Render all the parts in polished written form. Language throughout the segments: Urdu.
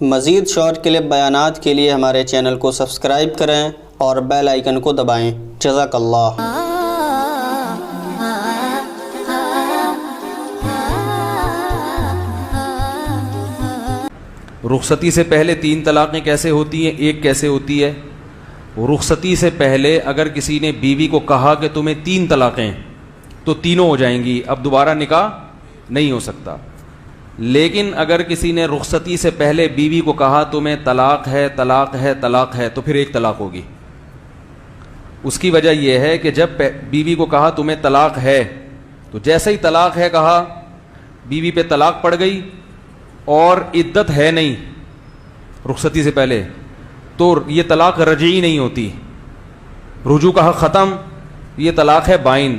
مزید شارٹ کلپ بیانات کے لیے ہمارے چینل کو سبسکرائب کریں اور بیل آئیکن کو دبائیں۔ جزاک اللہ۔ رخصتی سے پہلے 3 طلاقیں کیسے ہوتی ہیں، ایک کیسے ہوتی ہے؟ رخصتی سے پہلے اگر کسی نے بیوی کو کہا کہ تمہیں 3 طلاقیں تو تینوں ہو جائیں گی، اب دوبارہ نکاح نہیں ہو سکتا۔ لیکن اگر کسی نے رخصتی سے پہلے بیوی کو کہا تمہیں طلاق ہے طلاق ہے طلاق ہے تو پھر ایک طلاق ہوگی۔ اس کی وجہ یہ ہے کہ جب بیوی کو کہا تمہیں طلاق ہے تو جیسے ہی طلاق ہے کہا، بیوی پہ طلاق پڑ گئی اور عدت ہے نہیں رخصتی سے پہلے، تو یہ طلاق رجعی نہیں ہوتی، رجوع کا حق ختم، یہ طلاق ہے بائن،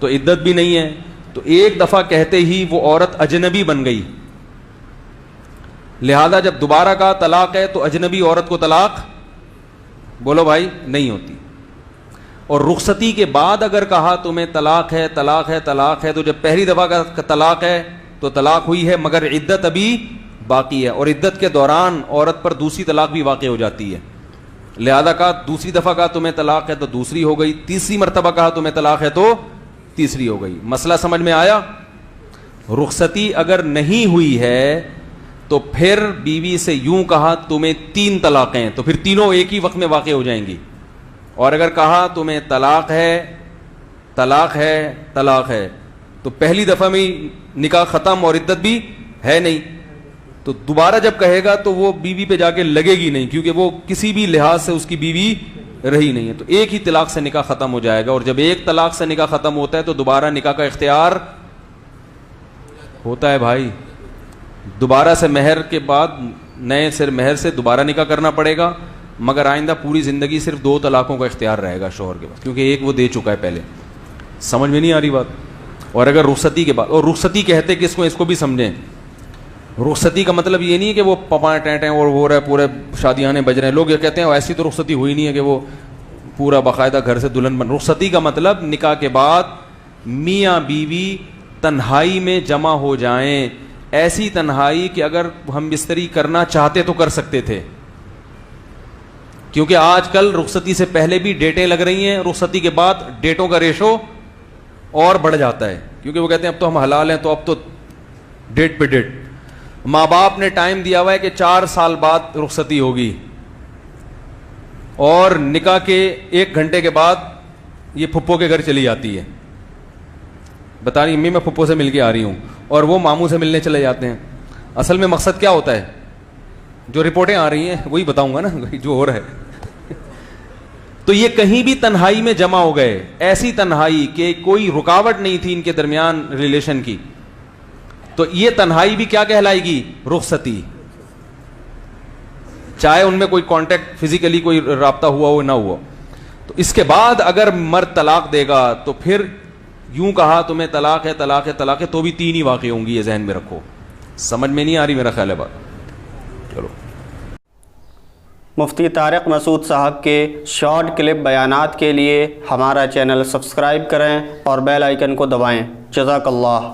تو عدت بھی نہیں ہے، تو ایک دفعہ کہتے ہی وہ عورت اجنبی بن گئی۔ لہذا جب دوبارہ کہا طلاق ہے تو اجنبی عورت کو طلاق بولو بھائی نہیں ہوتی۔ اور رخصتی کے بعد اگر کہا تمہیں طلاق ہے طلاق ہے طلاق ہے، تو جب پہلی دفعہ کا طلاق ہے تو طلاق ہوئی ہے مگر عدت ابھی باقی ہے، اور عدت کے دوران عورت پر دوسری طلاق بھی واقع ہو جاتی ہے۔ لہذا کہا دوسری دفعہ کہا تمہیں طلاق ہے تو دوسری ہو گئی، تیسری مرتبہ کہا تمہیں طلاق ہے تو تیسری ہو گئی۔ مسئلہ سمجھ میں آیا؟ رخصتی اگر نہیں ہوئی ہے تو پھر بیوی سے یوں کہا تمہیں 3 طلاقیں تو پھر تینوں ایک ہی وقت میں واقع ہو جائیں گی، اور اگر کہا تمہیں طلاق ہے طلاق ہے طلاق ہے تو پہلی دفعہ میں نکاح ختم اور عدت بھی ہے نہیں، تو دوبارہ جب کہے گا تو وہ بیوی پہ جا کے لگے گی نہیں، کیونکہ وہ کسی بھی لحاظ سے اس کی بیوی رہی نہیں ہے، تو ایک ہی طلاق سے نکاح ختم ہو جائے گا۔ اور جب ایک طلاق سے نکاح ختم ہوتا ہے تو دوبارہ نکاح کا اختیار ہوتا ہے بھائی، دوبارہ سے مہر کے بعد نئے سر مہر سے دوبارہ نکاح کرنا پڑے گا، مگر آئندہ پوری زندگی صرف 2 طلاقوں کا اختیار رہے گا شوہر کے پاس، کیونکہ ایک وہ دے چکا ہے پہلے۔ سمجھ میں نہیں آ رہی بات؟ اور اگر رخصتی کے بعد، اور رخصتی کہتے کس کو، اس کو بھی سمجھیں، رخصتی کا مطلب یہ نہیں ہے کہ وہ پپائیں ٹینٹیں اور ہو رہا ہے پورے شادیانے بج رہے ہیں، لوگ یہ کہتے ہیں ایسی تو رخصتی ہوئی نہیں ہے کہ وہ پورا باقاعدہ گھر سے دلہن بن۔ رخصتی کا مطلب نکاح کے بعد میاں بیوی تنہائی میں جمع ہو جائیں، ایسی تنہائی کہ اگر ہم بستری کرنا چاہتے تو کر سکتے تھے، کیونکہ آج کل رخصتی سے پہلے بھی ڈیٹیں لگ رہی ہیں، رخصتی کے بعد ڈیٹوں کا ریشو اور بڑھ جاتا ہے، کیونکہ وہ کہتے ہیں اب تو ہم حلال ہیں تو اب تو ڈیٹ پہ ڈیٹ۔ ماں باپ نے ٹائم دیا ہوا ہے کہ 4 سال بعد رخصتی ہوگی، اور نکاح کے 1 گھنٹے کے بعد یہ پھپھو کے گھر چلی جاتی ہے، بتا رہی امی میں پھپھو سے مل کے آ رہی ہوں، اور وہ ماموں سے ملنے چلے جاتے ہیں۔ اصل میں مقصد کیا ہوتا ہے؟ جو رپورٹیں آ رہی ہیں وہی بتاؤں گا نا جو ہو رہا ہے۔ تو یہ کہیں بھی تنہائی میں جمع ہو گئے، ایسی تنہائی کہ کوئی رکاوٹ نہیں تھی ان کے درمیان ریلیشن کی، تو یہ تنہائی بھی کیا کہلائے گی؟ رخصتی، چاہے ان میں کوئی کانٹیکٹ فزیکلی کوئی رابطہ ہوا ہو نہ ہوا۔ تو اس کے بعد اگر مرد طلاق دے گا تو پھر یوں کہا تمہیں طلاق ہے طلاق ہے طلاق ہے تو بھی 3 ہی واقع ہوں گی، یہ ذہن میں رکھو۔ سمجھ میں نہیں آ رہی میرا خیال ہے بات؟ چلو۔ مفتی طارق مسعود صاحب کے شارٹ کلپ بیانات کے لیے ہمارا چینل سبسکرائب کریں اور بیل آئیکن کو دبائیں۔ جزاک اللہ۔